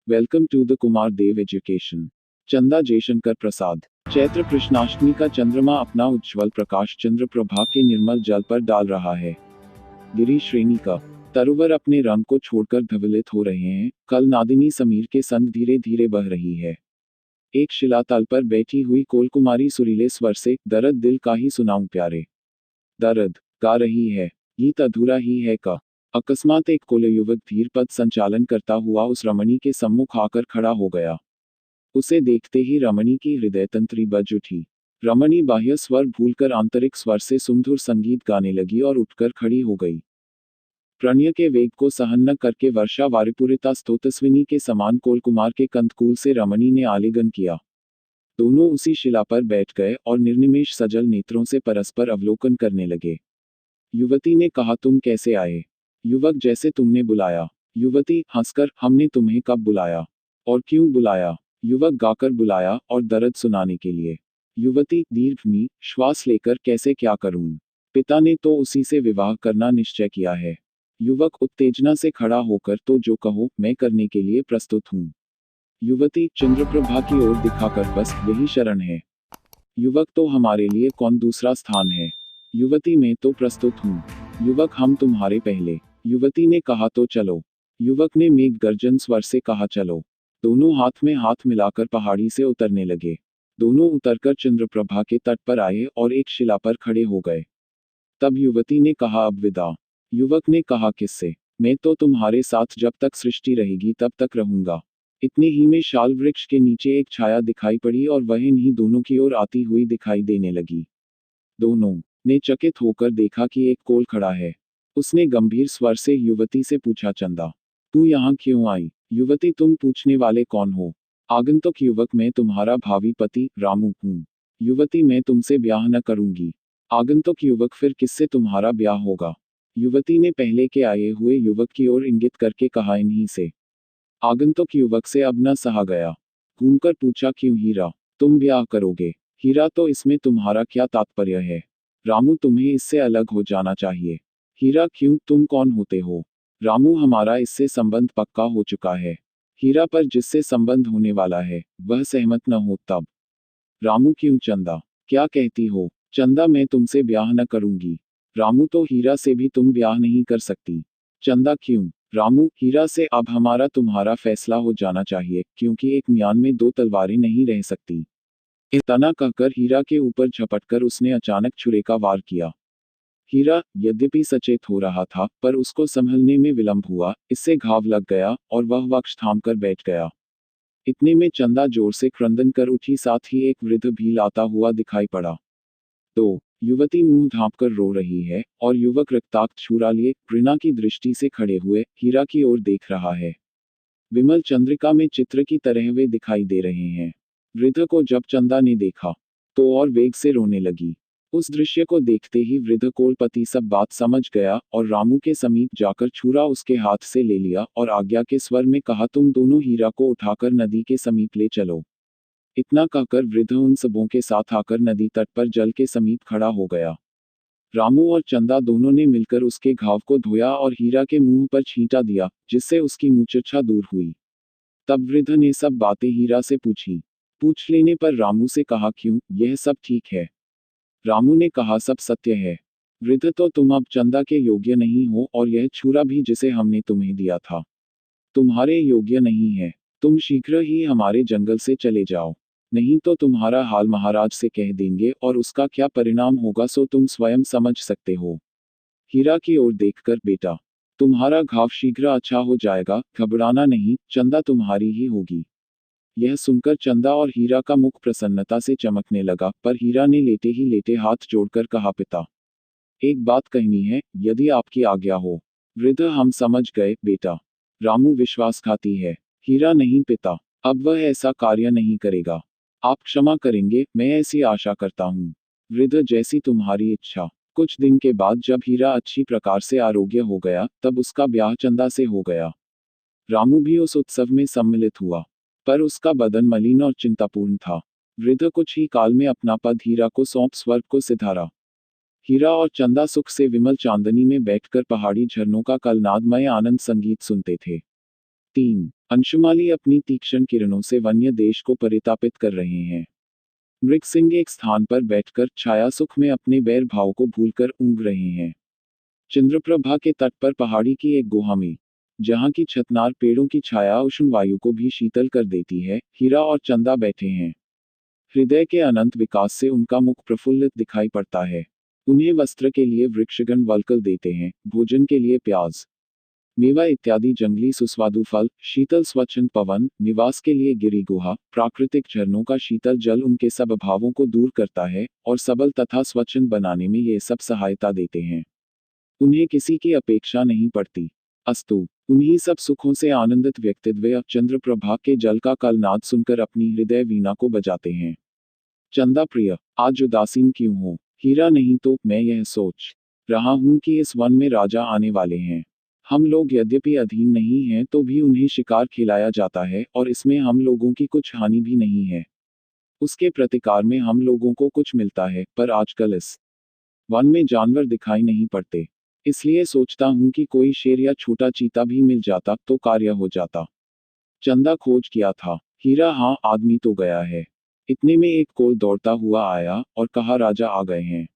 Welcome to the Kumar Dev education. Chanda Jaishankar प्रसाद। चैत्र कृष्णाष्टमी का चंद्रमा अपना उज्ज्वल प्रकाश चंद्रप्रभा के निर्मल जल पर डाल रहा है। गिरी श्रेणी का तरुवर अपने रंग को छोड़कर धवलित हो रहे हैं। कल नादिनी समीर के संग धीरे धीरे बह रही है। एक शिलातल पर बैठी हुई कोलकुमारी सुरीले स्वर से, दर्द दिल का ही सुनाऊं प्यारे दर्द, गा रही है। गीत अधूरा ही है का। अकस्मात एक कोल युवक धीर पद संचालन करता हुआ उस रमणी के सम्मुख आकर खड़ा हो गया। उसे देखते ही रमणी की हृदय तंत्री बज उठी। रमणी बाह्य स्वर भूलकर आंतरिक स्वर से सुमधुर संगीत गाने लगी और उठकर खड़ी हो गई। प्रणय के वेग को सहन न करके वर्षा वारिपुरिता स्तोतस्विनी के समान कोलकुमार के कंदकूल से रमणी ने आलिंगन किया। दोनों उसी शिला पर बैठ गए और निर्निमेष सजल नेत्रों से परस्पर अवलोकन करने लगे। युवती ने कहा, तुम कैसे आए? युवक, जैसे तुमने बुलाया। युवती हंसकर, हमने तुम्हें कब बुलाया और क्यों बुलाया? युवक, गाकर बुलाया और दर्द सुनाने के लिए। युवती दीर्घ श्वास लेकर, कैसे क्या करूं? पिता ने तो उसी से विवाह करना निश्चय किया है। युवक उत्तेजना से खड़ा होकर, तो जो कहो मैं करने के लिए प्रस्तुत हूं। युवती चंद्रप्रभा की ओर दिखाकर, बस वही शरण है। युवक, तो हमारे लिए कौन दूसरा स्थान है? युवती, मैं तो प्रस्तुत हूँ। युवक, हम तुम्हारे पहले। युवती ने कहा, तो चलो। युवक ने मेघ गर्जन स्वर से कहा, चलो। दोनों हाथ में हाथ मिलाकर पहाड़ी से उतरने लगे। दोनों उतरकर चंद्रप्रभा के तट पर आए और एक शिला पर खड़े हो गए। तब युवती ने कहा, अब विदा। युवक ने कहा, किससे? मैं तो तुम्हारे साथ जब तक सृष्टि रहेगी तब तक रहूंगा। इतने ही में शाल वृक्ष के नीचे एक छाया दिखाई पड़ी और वह इन्हीं दोनों की ओर आती हुई दिखाई देने लगी। दोनों ने चकित होकर देखा कि एक कोल खड़ा है। उसने गंभीर स्वर से युवती से पूछा, चंदा, तू यहाँ क्यों आई? युवती, तुम पूछने वाले कौन हो? आगंतुक। युवक, मैं तुम्हारा भावी पति रामू हूँ। युवती, मैं तुमसे ब्याह न करूंगी। आगंतुक। युवक, फिर किससे तुम्हारा ब्याह होगा? युवती ने पहले के आए हुए युवक की ओर इंगित करके कहा, इन्हीं से। आगंतुक। युवक से अब न सहा गया। घूमकर पूछा, क्यों हीरा? तुम ब्याह करोगे? हीरा, तो इसमें तुम्हारा क्या तात्पर्य है? रामू, तुम्हें इससे अलग हो जाना चाहिए। हीरा, क्यों, तुम कौन होते हो? रामू, हमारा इससे संबंध पक्का हो चुका है। हीरा, पर जिससे संबंध होने वाला है वह सहमत न हो तब। रामू, क्यों? चंदा, क्या कहती हो? चंदा, मैं तुमसे ब्याह न करूंगी। रामू, तो हीरा से भी तुम ब्याह नहीं कर सकती। चंदा, क्यों? रामू, हीरा से अब हमारा तुम्हारा फैसला हो जाना चाहिए, क्योंकि एक म्यान में दो तलवारें नहीं रह सकती। इतना कहकर हीरा के ऊपर झपटकर उसने अचानक छुरे का वार किया। हीरा यद्यपि सचेत हो रहा था, पर उसको संभलने में विलंब हुआ। इससे घाव लग गया और वह वक्ष थाम कर बैठ गया। इतने में चंदा जोर से क्रंदन कर उठी, साथ ही एक वृद्ध भी लाता हुआ दिखाई पड़ा। तो युवती मुंह ढांपकर रो रही है और युवक रक्ताक्त छुरा लिए घृणा की दृष्टि से खड़े हुए हीरा की ओर देख रहा है। विमल चंद्रिका में चित्र की तरह वे दिखाई दे रहे हैं। वृद्ध को जब चंदा ने देखा तो और वेग से रोने लगी। उस दृश्य को देखते ही वृद्ध कोलपति सब बात समझ गया और रामू के समीप जाकर छुरा उसके हाथ से ले लिया और आज्ञा के स्वर में कहा, तुम दोनों हीरा को उठाकर नदी के समीप ले चलो। इतना कहकर वृद्ध उन सबों के साथ आकर नदी तट पर जल के समीप खड़ा हो गया। रामू और चंदा दोनों ने मिलकर उसके घाव को धोया और हीरा के मुंह पर छींटा दिया, जिससे उसकी मूर्छा दूर हुई। तब वृद्ध ने सब बातें हीरा से पूछी। पूछ लेने पर रामू से कहा, क्यों, यह सब ठीक है? रामू ने कहा, सब सत्य है। वृद्ध, तो तुम अब चंदा के योग्य नहीं हो और यह छुरा भी जिसे हमने तुम्हें दिया था तुम्हारे योग्य नहीं है। तुम शीघ्र ही हमारे जंगल से चले जाओ, नहीं तो तुम्हारा हाल महाराज से कह देंगे और उसका क्या परिणाम होगा सो तुम स्वयं समझ सकते हो। हीरा की ओर देखकर, बेटा, तुम्हारा घाव शीघ्र अच्छा हो जाएगा, घबराना नहीं, चंदा तुम्हारी ही होगी। यह सुनकर चंदा और हीरा का मुख प्रसन्नता से चमकने लगा, पर हीरा ने लेटे ही लेटे हाथ जोड़कर कहा, पिता, एक बात कहनी है, यदि आपकी आज्ञा हो। वृद्ध, हम समझ गए बेटा। रामू विश्वासघाती है। हीरा, नहीं पिता, अब वह ऐसा कार्य नहीं करेगा। आप क्षमा करेंगे, मैं ऐसी आशा करता हूँ। वृद्ध, जैसी तुम्हारी इच्छा। कुछ दिन के बाद जब हीरा अच्छी प्रकार से आरोग्य हो गया, तब उसका ब्याह चंदा से हो गया। रामू भी उस उत्सव में सम्मिलित हुआ, पर उसका बदन मलिन और चिंतापूर्ण था। वृद्ध कुछ ही काल में अपना पद हीरा को सौंप स्वर्ग को सिधारा। हीरा और चंदा सुख से विमल चांदनी में बैठकर पहाड़ी झरनों का कलनादमय आनंद संगीत सुनते थे। 3 अंशुमाली अपनी तीक्ष्ण किरणों से वन्य देश को परितापित कर रहे हैं। मृगसिंह एक स्थान पर बैठकर छाया सुख में अपने बैर भाव को भूलकर ऊँघ रहे हैं। चंद्रप्रभा के तट पर पहाड़ी की एक गुहा में, जहाँ की छतनार पेड़ों की छाया उष्ण वायु को भी शीतल कर देती है, हीरा और चंदा बैठे हैं। हृदय के अनंत विकास से उनका मुख प्रफुल्लित दिखाई पड़ता है। उन्हें वस्त्र के लिए वृक्षगण वल्कल देते हैं, भोजन के लिए प्याज, मेवा इत्यादि जंगली सुस्वादु फल, शीतल स्वच्छंद पवन, निवास के लिए गिरी गुहा, प्राकृतिक झरनों का शीतल जल उनके सब अभावों को दूर करता है और सबल तथा स्वच्छंद बनाने में ये सब सहायता देते हैं। उन्हें किसी की अपेक्षा नहीं पड़ती। अस्तु, उन्हीं सब सुखों से आनंदित व्यक्तित्व चंद्रप्रभा के जल का कलनाद सुनकर अपनी हृदय वीणा को बजाते हैं। चंदा प्रिय, आज उदासीन क्यों हो? हीरा नहीं तो मैं यह सोच रहा हूं कि इस वन में राजा आने वाले हैं। हम लोग यद्यपि अधीन नहीं हैं तो भी उन्हें शिकार खिलाया जाता है और इसमें हम लोगों की कुछ हानि भी नहीं है। उसके प्रतिकार में हम लोगों को कुछ मिलता है, पर आजकल इस वन में जानवर दिखाई नहीं पड़ते। इसलिए सोचता हूं कि कोई शेर या छोटा चीता भी मिल जाता तो कार्य हो जाता। चंदा खोज किया था। हीरा हाँ, आदमी तो गया है। इतने में एक कोल दौड़ता हुआ आया और कहा राजा आ गए हैं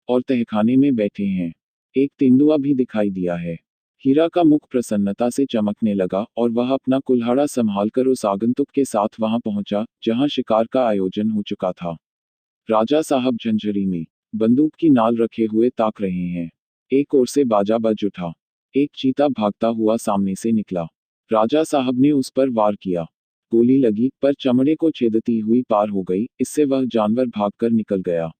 और तहखाने में बैठे हैं। एक तेंदुआ भी दिखाई दिया है। हीरा का मुख प्रसन्नता से चमकने लगा और वह अपना कुल्हाड़ा संभालकर उस आगंतुक के साथ वहां पहुंचा जहां शिकार का आयोजन हो चुका था। राजा साहब झंझरी में बंदूक की नाल रखे हुए ताक रहे हैं। एक ओर से बाजा बज उठा। एक चीता भागता हुआ सामने से निकला। राजा साहब ने उस पर वार किया। गोली लगी पर चमड़े को छेदती हुई पार हो गई, इससे वह जानवर भागकर निकल गया।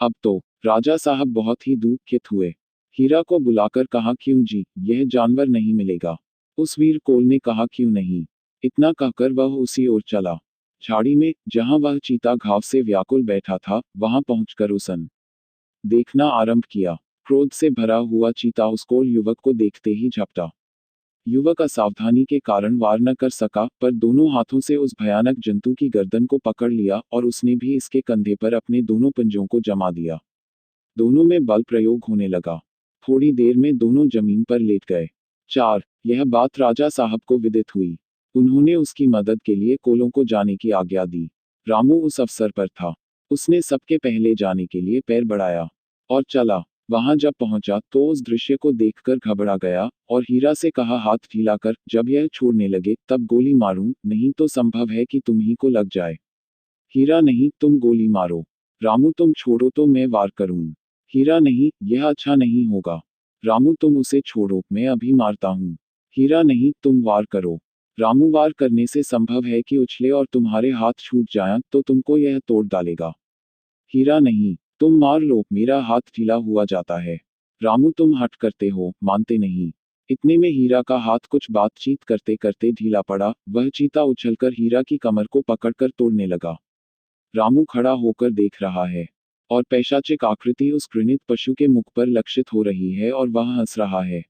अब तो राजा साहब बहुत ही दुखित हुए। हीरा को बुलाकर कहा क्यों जी, यह जानवर नहीं मिलेगा? उस वीर कोल ने कहा क्यों नहीं। इतना कहकर वह उसी ओर चला। झाड़ी में, जहां वह चीता घाव से व्याकुल बैठा था, वहां पहुंचकर उसन देखना आरंभ किया। क्रोध से भरा हुआ चीता उस कोल युवक को देखते ही झपटा। युवक असावधानी के कारण वार न कर सका, पर दोनों हाथों से उस भयानक जंतु की गर्दन को पकड़ लिया और उसने भी इसके कंधे पर अपने दोनों पंजों को जमा दिया। दोनों में बल प्रयोग होने लगा। थोड़ी देर में दोनों जमीन पर लेट गए। 4. यह बात राजा साहब को विदित हुई। उन्होंने उसकी मदद के लिए कोलों को जाने की आज्ञा दी। रामू उस अवसर पर था। उसने सबके पहले जाने के लिए पैर बढ़ाया और चला। वहां जब पहुंचा तो उस दृश्य को देखकर घबरा गया और हीरा से कहा हाथ ढीला कर, जब यह छोड़ने लगे तब गोली मारूं, नहीं तो संभव है कि तुम्ही को लग जाए। हीरा नहीं, तुम गोली मारो। रामू तुम छोड़ो तो मैं वार करूं। हीरा नहीं, यह अच्छा नहीं होगा। रामू तुम उसे छोड़ो, मैं अभी मारता हूं। हीरा नहीं, तुम वार करो। रामू वार करने से संभव है कि उछले और तुम्हारे हाथ छूट जाएं तो तुमको यह तोड़ डालेगा। हीरा नहीं, तुम मार लो, मेरा हाथ ढीला हुआ जाता है। रामू तुम हट करते हो, मानते नहीं। इतने में हीरा का हाथ कुछ बातचीत करते करते ढीला पड़ा। वह चीता उछलकर हीरा की कमर को पकड़कर तोड़ने लगा। रामू खड़ा होकर देख रहा है और पैशाचिक आकृति उस घृणित पशु के मुख पर लक्षित हो रही है और वह हंस रहा है।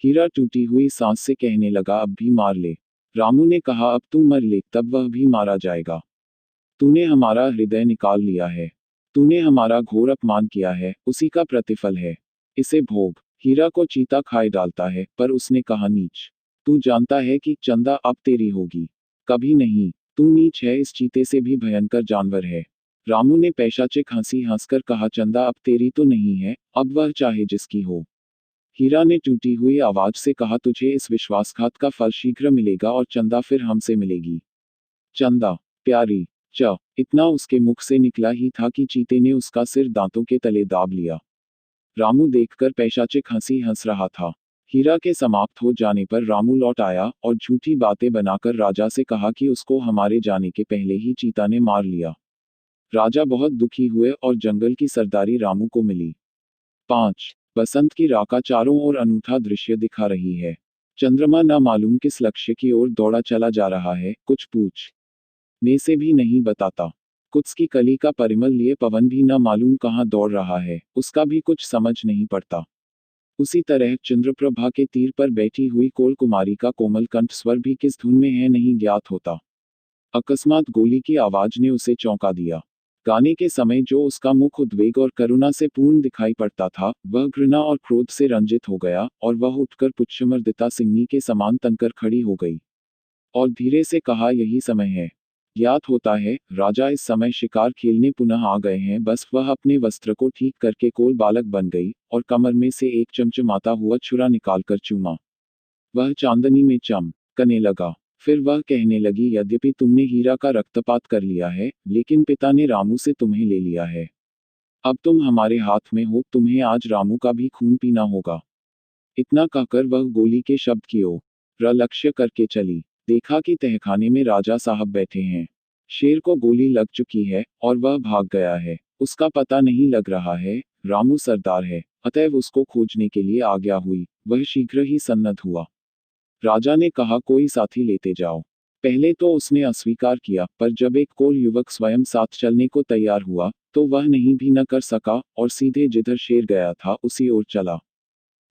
हीरा टूटी हुई सांस से कहने लगा अब भी मार ले। रामू ने कहा अब तू मर ले, तब वह भी मारा जाएगा। तूने हमारा हृदय निकाल लिया है। तूने हमारा घोर अपमान किया है, उसी का प्रतिफल है। इसे भोग। हीरा को चीता खाए डालता है, पर उसने कहा नीच। तू जानता है कि चंदा अब तेरी होगी। कभी नहीं। तू नीच है, इस चीते से भी भयंकर जानवर है। रामू ने पैशाचिक हंसी हंसकर कहा चंदा अब तेरी तो नहीं है, अब वह चाहे जिसकी हो। हीरा ने टूटी हुई आवाज से कहा तुझे इस विश्वासघात का फल शीघ्र मिलेगा और चंदा फिर हमसे मिलेगी। चंदा प्यारी च इतना उसके मुख से निकला ही था कि चीते ने उसका सिर दांतों के तले दाब लिया। रामू देखकर पैशाचिक हंसी हंस रहा था। हीरा के समाप्त हो जाने पर रामू लौट आया और झूठी बातें बनाकर राजा से कहा कि उसको हमारे जाने के पहले ही चीता ने मार लिया। राजा बहुत दुखी हुए और जंगल की सरदारी रामू को मिली। 5. बसंत की राका चारों ओर अनूठा दृश्य दिखा रही है। चंद्रमा न मालूम किस लक्ष्य की ओर दौड़ा चला जा रहा है, कुछ पूछ ने से भी नहीं बताता। कुछ की कली का परिमल लिए पवन भी न मालूम कहाँ दौड़ रहा है, उसका भी कुछ समझ नहीं पड़ता। उसी तरह चंद्रप्रभा के तीर पर बैठी हुई कोल कुमारी का कोमल कंठ स्वर भी किस धुन में है नहीं ज्ञात होता। अकस्मात गोली की आवाज ने उसे चौंका दिया। गाने के समय जो उसका मुख उद्वेग और करुणा से पूर्ण दिखाई पड़ता था, वह घृणा और क्रोध से रंजित हो गया और वह उठकर पुच्छमर्दिता सिंहनी के समान तनकर खड़ी हो गई। और धीरे से कहा, यही समय है। ज्ञात होता है, राजा इस समय शिकार खेलने पुनः आ गए हैं। बस वह अपने वस्त्र को ठीक करके कोल बालक बन गई और कमर में से एक चमचमाता हुआ छुरा निकालकर चूमा। वह चांदनी में चमकने लगा। फिर वह कहने लगी, यद्यपि तुमने हीरा का रक्तपात कर लिया है, लेकिन पिता ने रामू से तुम्हें ले लिया है। अब तुम हमारे हाथ में हो, तुम्हें आज रामू का भी खून पीना होगा। इतना कहकर वह गोली के शब्द की ओर लक्ष्य करके चली। देखा कि तहखाने में राजा साहब बैठे हैं। शेर को गोली लग चुकी है और वह भाग गया है। उसका पता नहीं लग रहा है। रामू सरदार है, अतएव उसको खोजने के लिए आज्ञा हुई। वह शीघ्र ही सन्नद्ध हुआ। राजा ने कहा, कोई साथी लेते जाओ। पहले तो उसने अस्वीकार किया, पर जब एक कोल युवक स्वयं साथ चलने को तैयार हुआ, तो वह नहीं भी न कर सका और सीधे जिधर शेर गया था उसी ओर चला।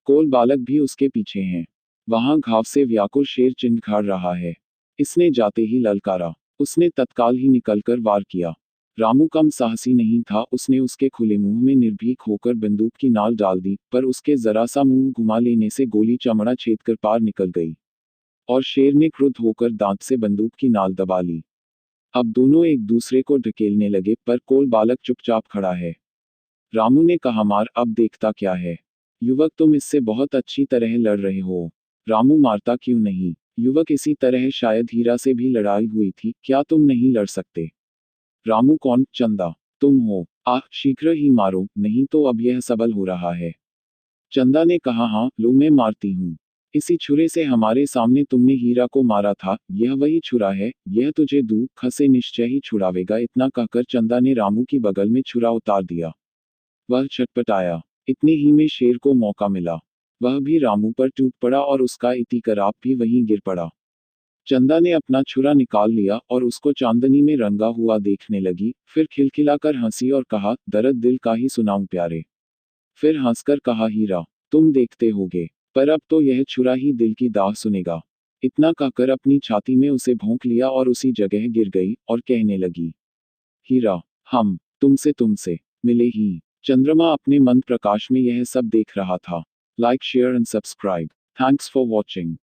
कोल बालक भी उसके पीछे हैं। वहां घाव से व्याकुल शेर चिंघाड़ रहा है। इसने जाते ही ललकारा। उसने तत्काल ही निकलकर वार किया। रामू कम साहसी नहीं था। उसने उसके खुले मुंह में निर्भीक होकर बंदूक की नाल डाल दी, पर उसके जरा सा मुंह घुमा लेने से गोली चमड़ा छेदकर पार निकल गई और शेर ने क्रुद्ध होकर दांत से बंदूक की नाल दबा ली। अब दोनों एक दूसरे को ढकेलने लगे, पर कोल बालक चुपचाप खड़ा है। रामू ने कहा, मार, अब देखता क्या है। युवक, तुम इससे बहुत अच्छी तरह लड़ रहे हो। रामू, मारता क्यों नहीं? युवक, इसी तरह शायद हीरा से भी लड़ाई हुई थी, क्या तुम नहीं लड़ सकते? रामू, कौन? चंदा तुम हो? शीघ्र ही मारो, नहीं तो अब यह सबल हो रहा है। चंदा ने कहा, हाँ लो, मैं मारती हूँ। इसी छुरे से हमारे सामने तुमने हीरा को मारा था, यह वही छुरा है, यह तुझे दुख से निश्चय ही छुड़ावेगा। इतना कहकर चंदा ने रामू की बगल में छुरा उतार दिया। वह छटपटाया। इतने ही में शेर को मौका मिला। वह भी रामू पर टूट पड़ा और उसका इतिकराप भी वहीं गिर पड़ा। चंदा ने अपना छुरा निकाल लिया और उसको चांदनी में रंगा हुआ देखने लगी। फिर खिलखिलाकर हंसी और कहा, दर्द दिल का ही सुनाऊं प्यारे। फिर हंसकर कहा, हीरा, तुम देखते होगे, पर अब तो यह छुरा ही दिल की दाह सुनेगा। इतना कहकर अपनी छाती में उसे भोंक लिया और उसी जगह गिर गई और कहने लगी, हीरा, हम तुमसे मिले ही। चंद्रमा अपने मंद प्रकाश में यह सब देख रहा था। Like, share and subscribe. Thanks for watching.